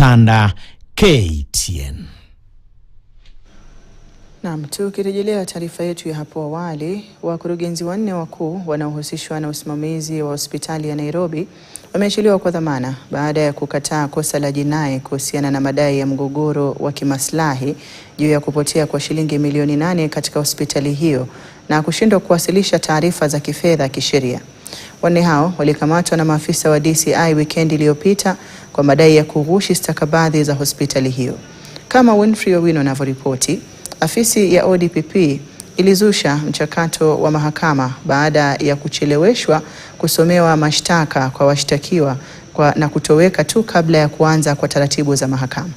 Chanda, KTN. Naam, tukirejelea taarifa yetu ya hapo awali, wakurugenzi wanne wakuu wanaohusishwa na usimamizi wa hospitali ya Nairobi wameachiliwa kwa dhamana baada ya kukataa kosa la jinai kuhusiana na madai ya mgogoro wa kimaslahi juu ya kupotea kwa shilingi milioni 8 katika hospitali hiyo na kushindwa kuwasilisha taarifa za kifedha kisheria. Wanne hao walikamatwa na maafisa wa DCI wikendi iliyopita kwa madai ya kughushi stakabadhi za hospitali hiyo. Kama Winfrey Owino anavyoripoti, afisi ya ODPP ilizusha mchakato wa mahakama baada ya kucheleweshwa kusomewa mashtaka kwa washtakiwa na kutoweka tu kabla ya kuanza kwa taratibu za mahakama.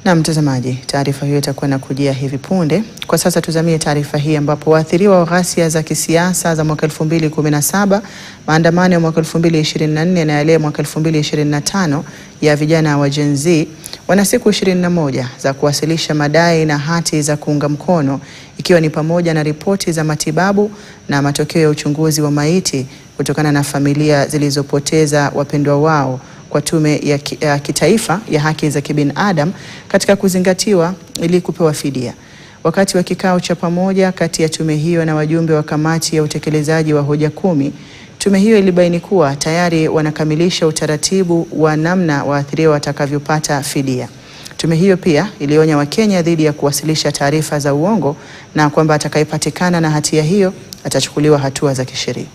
Na mtazamaji, taarifa hiyo itakuwa nakujia hivi punde. Kwa sasa tuzamie taarifa hii ambapo waathiriwa wa ghasia za kisiasa za mwaka 2017, maandamano ya mwaka 2024 na yale mwaka 2025 ya vijana wa Gen Z wana siku 21 za kuwasilisha madai na hati za kuunga mkono, ikiwa ni pamoja na ripoti za matibabu na matokeo ya uchunguzi wa maiti kutokana na familia zilizopoteza wapendwa wao kwa Tume ya Kitaifa ya Haki za Kibinadamu katika kuzingatiwa ili kupewa fidia. Wakati wa kikao cha pamoja kati ya tume hiyo na wajumbe wa kamati ya utekelezaji wa hoja 10, tume hiyo ilibaini kuwa tayari wanakamilisha utaratibu wa namna waathiriwa watakavyopata fidia. Tume hiyo pia ilionya Wakenya dhidi ya kuwasilisha taarifa za uongo na kwamba atakayepatikana na hatia hiyo atachukuliwa hatua za kisheria.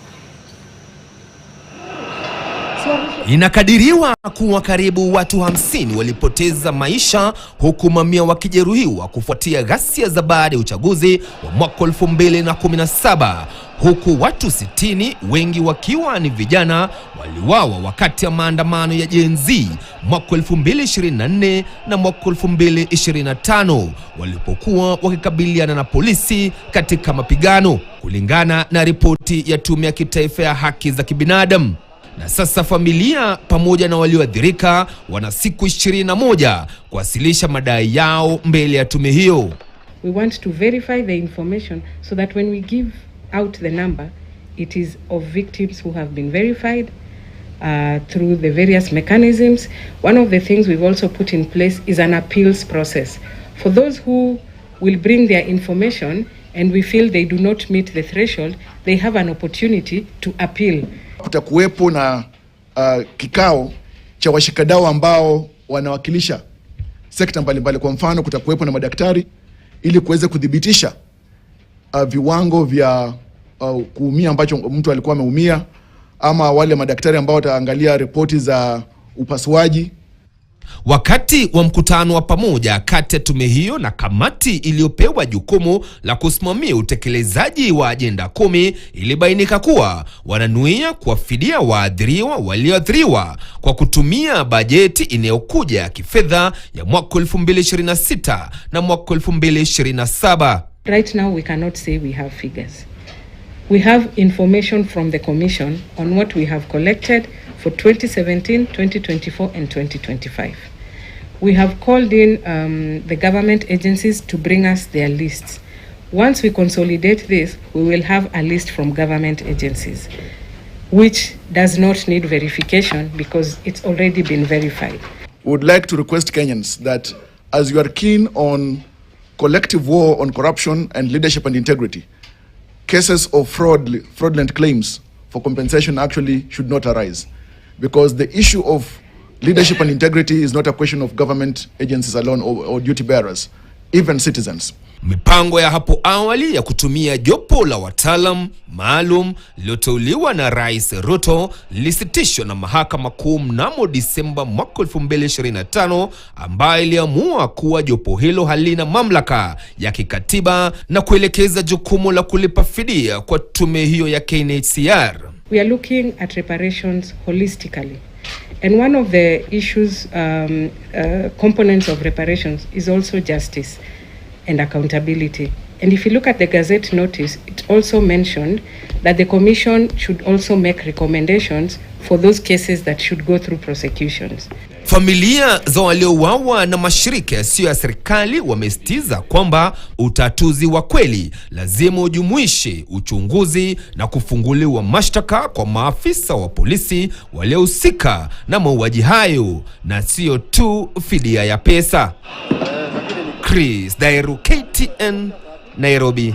Inakadiriwa kuwa karibu watu 50 walipoteza maisha huku mamia wakijeruhiwa kufuatia ghasia za baada ya uchaguzi wa mwaka 2017, huku watu 60, wengi wakiwa ni vijana, waliuawa wakati ya maandamano ya Gen Z mwaka 2024 na mwaka 2025 walipokuwa wakikabiliana na polisi katika mapigano, kulingana na ripoti ya Tume ya Kitaifa ya Haki za Kibinadamu. Na sasa familia pamoja na walioathirika wana siku 21 kuwasilisha madai yao mbele ya tume hiyo. We want to verify the information so that when we give out the number, it is of victims who have been verified through the various mechanisms. One of the things we've also put in place is an appeals process. For those who will bring their information and we feel they do not meet the threshold, they have an opportunity to appeal. Kutakuwepo na kikao cha washikadau ambao wanawakilisha sekta mbalimbali. Kwa mfano, kutakuwepo na madaktari ili kuweza kudhibitisha viwango vya kuumia ambacho mtu alikuwa ameumia, ama wale madaktari ambao wataangalia ripoti za upasuaji. Wakati wa mkutano wa pamoja kati ya tume hiyo na kamati iliyopewa jukumu la kusimamia utekelezaji wa ajenda 10, ilibainika kuwa wananuia kuwafidia waathiriwa walioathiriwa kwa kutumia bajeti inayokuja ya kifedha ya mwaka 2026 na mwaka 2027. Right now we cannot say we have figures. We have information from the Commission on what we have collected for 2017, 2024 and 2025. We have called in the government agencies to bring us their lists. Once we consolidate this, we will have a list from government agencies, which does not need verification because it's already been verified. We would like to request Kenyans that as you are keen on collective war on corruption and leadership and integrity, cases of fraudulent claims for compensation actually should not arise, because the issue of leadership and integrity is not a question of government agencies alone or duty bearers, even citizens. Mipango ya hapo awali ya kutumia jopo la wataalam maalum lililoteuliwa na Rais Ruto lilisitishwa na Mahakama Kuu mnamo Disemba mwaka 2025, ambayo iliamua kuwa jopo hilo halina mamlaka ya kikatiba na kuelekeza jukumu la kulipa fidia kwa tume hiyo ya KNHCR. We are looking at reparations holistically. And one of the issues, components of reparations is also justice and accountability. And if you look at the Gazette notice, it also mentioned that the Commission should also make recommendations for those cases that should go through prosecutions. Familia za waliouawa na mashirika yasiyo ya serikali wamesitiza kwamba utatuzi wa kweli lazima ujumuishe uchunguzi na kufunguliwa mashtaka kwa maafisa wa polisi waliohusika na mauaji hayo na sio tu fidia ya pesa. Chris Dairu, KTN, Nairobi.